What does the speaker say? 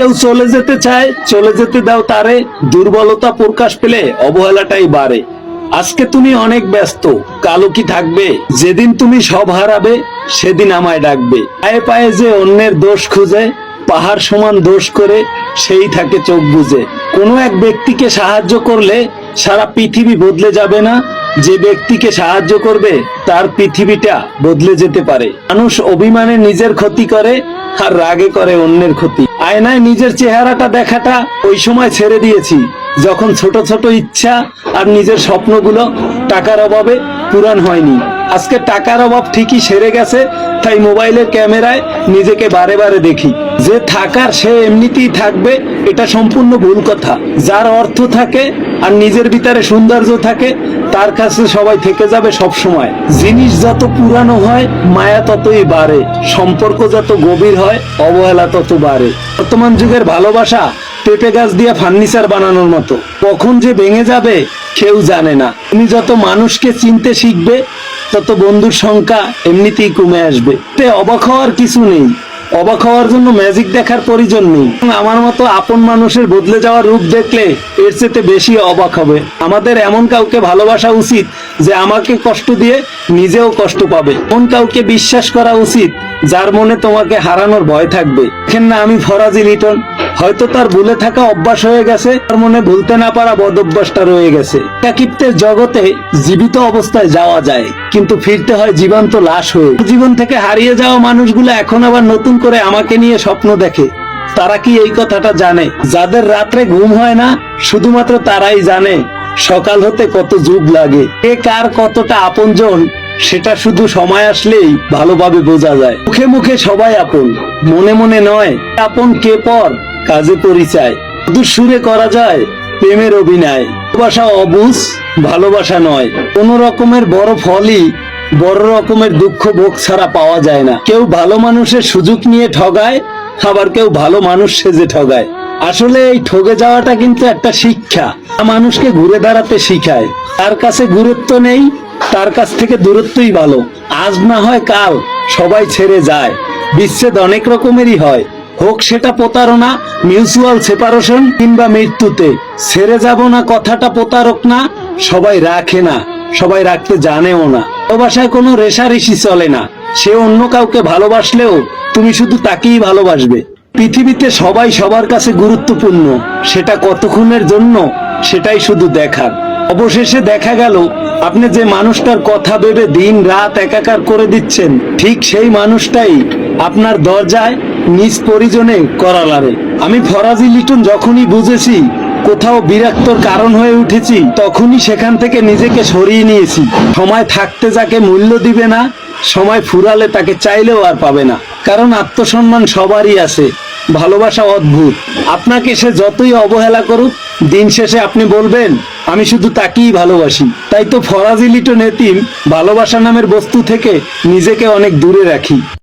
কেউ চলে যেতে চায়, চলে যেতে দাও তারে। দুর্বলতা প্রকাশ পেলে অবহেলাটাই বাড়ে। আজকে তুমি অনেক ব্যস্ত, কালো কি থাকবে? যেদিন তুমি সব হারাবে সেদিন আমায় ডাকবে। পায়ে পায়ে যে অন্যের দোষ খুঁজে, পাহাড় সমান দোষ করে সেই থাকে চোখ বুজে। কোনো এক ব্যক্তিকে সাহায্য করলে সারা পৃথিবী বদলে যাবে না, যে ব্যক্তিকে সাহায্য করবে তার পৃথিবীটা বদলে যেতে পারে। মানুষ অভিমানে নিজের ক্ষতি করে আর রাগে করে অন্যের ক্ষতি। আয়নায় নিজের চেহারাটা দেখাটা ওই সময় ছেড়ে দিয়েছি যখন ছোট ছোট ইচ্ছা আর নিজের স্বপ্নগুলো টাকার অভাবে পূরণ হয়নি। আজকে টাকার অভাব ঠিকই সেরে গেছে, তাই মোবাইলের ক্যামেরায় নিজেকে বারে বারে দেখি। যে থাকার সে এমনিতেই থাকবে, এটা সম্পূর্ণ ভুল কথা। যার অর্থ থাকে আর নিজের ভিতরে সৌন্দর্য থাকে, তার কাছে সবাই থেকে যাবে সব সময়। জিনিস যত পুরানো হয় মায়া ততই বাড়ে, সম্পর্ক যত গভীর হয় অবহেলা তত বাড়ে। বর্তমান যুগের ভালোবাসা পেঁপে গাছ দিয়ে ফার্নিচার বানানোর মতো, কখন যে ভেঙে যাবে কেউ জানে না। তুমি যত মানুষকে চিনতে শিখবে তত বন্ধুর সংখ্যা এমনিতেই কমে আসবে। অবাক হওয়ার কিছু নেই, অবাক হওয়ার জন্য ম্যাজিক দেখার প্রয়োজন নেই। আমার মতো আপন মানুষের বদলে যাওয়ার রূপ দেখলে এর চেয়ে বেশি অবাক হবে। আমাদের এমন কাউকে ভালোবাসা উচিত যে আমাকে কষ্ট দিয়ে নিজেও কষ্ট পাবে। এমন কাউকে বিশ্বাস করা উচিত যার মনে তোমাকে হারানোর ভয় থাকবে। দেখেন না, আমি ফরাজি লিটন। হয়তো তার ভুলে থাকা অভ্যাস হয়ে গেছে, তার মনে ভুলতে না পারা বদ অভ্যাসটা রয়ে গেছে। একাকিত্বের জগতে জীবিত অবস্থায় যাওয়া যায়, কিন্তু ফিরতে হয় জীবন্ত লাশ হয়ে। জীবন থেকে হারিয়ে যাওয়া মানুষগুলো এখন আবার নতুন করে আমাকে নিয়ে স্বপ্ন দেখে। তারা কি এই কথাটা জানে? যাদের রাত্রে ঘুম হয় না শুধুমাত্র তারাই জানে সকাল হতে কত যুগ লাগে। কে কার কতটা আপনজন সেটা শুধু সময় আসলেই ভালোভাবে বোঝা যায়। মুখে মুখে সবাই আপন, মনে মনে নয়। আপন কে পর কাজে পরিচয়, শুধু সুরে করা যায় প্রেমের অভিনয়। ভালোবাসা অবুঝ, ভালোবাসা নয়। কোন রকমের বড় ফলই বড় রকমের দুঃখ ভোগ ছাড়া পাওয়া যায় না। কেউ ভালো মানুষের সুযোগ নিয়ে ঠগায়, আবার কেউ ভালো মানুষ সেজে ঠগায়। আসলে এই ঠগে যাওয়াটা কিন্তু একটা শিক্ষা, মানুষকে ঘুরে দাঁড়াতে শিখায়। তার কাছে গুরুত্ব নেই, তার কাছ থেকে দূরত্বই ভালো। আজ না হয় কাল সবাই ছেড়ে যায়। বিচ্ছেদ অনেক রকমেরই হয়, হোক সেটা প্রতারণা, মিউচুয়াল সেপারেশন কিংবা মৃত্যুতে। ছেড়ে যাব না কথাটা প্রতারক না, সবাই রাখে না, সবাই রাখতে জানেও না। ভালোবাসায় কোনো রেষারেষি চলে না। সে অন্য কাউকে ভালোবাসলেও তুমি শুধু তাকেই ভালোবাসবে। পৃথিবীতে সবাই সবার কাছে গুরুত্বপূর্ণ, সেটা কতক্ষণের জন্য সেটাই শুধু দেখার। অবশেষে দেখা গেল আপনি যে মানুষটার কথা ভেবে দিন রাত একাকার করে দিচ্ছেন, ঠিক সেই মানুষটাই আপনার দরজায় নিজ পরিজনে করা লাগে। আমি ফরাজি লিটন যখনই বুঝেছি কোথাও বিরক্তর কারণ হয়ে উঠেছি, তখনই সেখান থেকে নিজেকে সরিয়ে নিয়েছি। সময় থাকতে যাকে মূল্য দিবে না, সময় ফুরালে তাকে চাইলেও আর পাবে না। কারণ আত্মসম্মান সবারই আছে, ভালোবাসা অদ্ভুত। আপনাকে সে যতই অবহেলা করুক, দিন শেষে আপনি বলবেন আমি শুধু তাকেই ভালোবাসি। তাই তো ফরাজি লিটন এতিম ভালোবাসা নামের বস্তু থেকে নিজেকে অনেক দূরে রাখি।